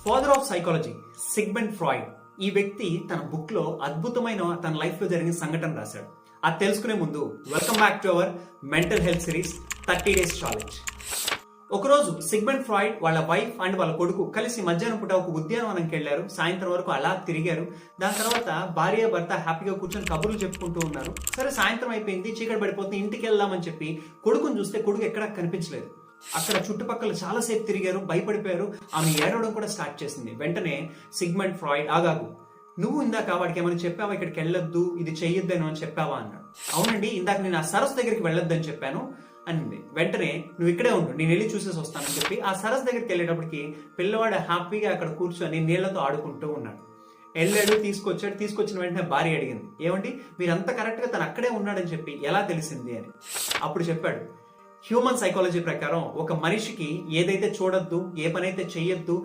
Father of psychology Sigmund Freud ఈ వ్యక్తి తన బుక్ లో అద్భుతమైన తన లైఫ్ లో జరిగిన సంఘటన రాశాడు. అది తెలుసుకునే ముందు welcome back to our mental health series 30 days challenge. ఒకరోజు సిగ్మండ్ ఫ్రాయిడ్ వాళ్ళ వైఫ్ అండ్ వాళ్ళ కొడుకు కలిసి మధ్యాహ్నం పూట ఒక ఉద్యానవనంకి వెళ్లారు. సాయంత్రం వరకు అలా తిరిగారు. దాని తర్వాత భార్య భర్త హ్యాపీగా కూర్చొని కబుర్లు చెప్పుకుంటూ ఉన్నారు. సరే, సాయంత్రం అయిపోయింది, చీకటి పడిపోతుంది, ఇంటికి వెళ్దామని చెప్పి కొడుకుని చూస్తే కొడుకు ఎక్కడా కనిపించలేదు. అక్కడ చుట్టుపక్కల చాలాసేపు తిరిగారు, భయపడిపోయారు. ఆమె ఏడవడం కూడా స్టార్ట్ చేసింది. వెంటనే సిగ్మండ్ ఫ్రాయిడ్, ఆగాగు, నువ్వు ఇందాక వాడికి ఏమైనా చెప్పావా, ఇక్కడికి వెళ్ళొద్దు, ఇది చెయ్యొద్దు అని చెప్పావా అన్నాడు. అవునండి, ఇందాక నేను ఆ సరస్సు దగ్గరికి వెళ్ళొద్దని చెప్పాను అనింది. వెంటనే నువ్వు ఇక్కడే ఉండు, నేను వెళ్ళి చూసేసి వస్తానని చెప్పి ఆ సరస్సు దగ్గరికి వెళ్ళేటప్పటికి పిల్లవాడు హ్యాపీగా అక్కడ కూర్చొని నీళ్లతో ఆడుకుంటూ ఉన్నాడు. వెళ్ళాడు, తీసుకొచ్చిన వెంటనే భార్య అడిగింది, ఏమండి మీరు అంత కరెక్ట్ గా తను అక్కడే ఉన్నాడని చెప్పి ఎలా తెలిసింది అని. అప్పుడు చెప్పాడు, హ్యూమన్ సైకాలజీ ప్రకారం ఒక మనిషికి ఏదైతే చూడొద్దు, ఏ పనైతే చెయ్యొద్దు,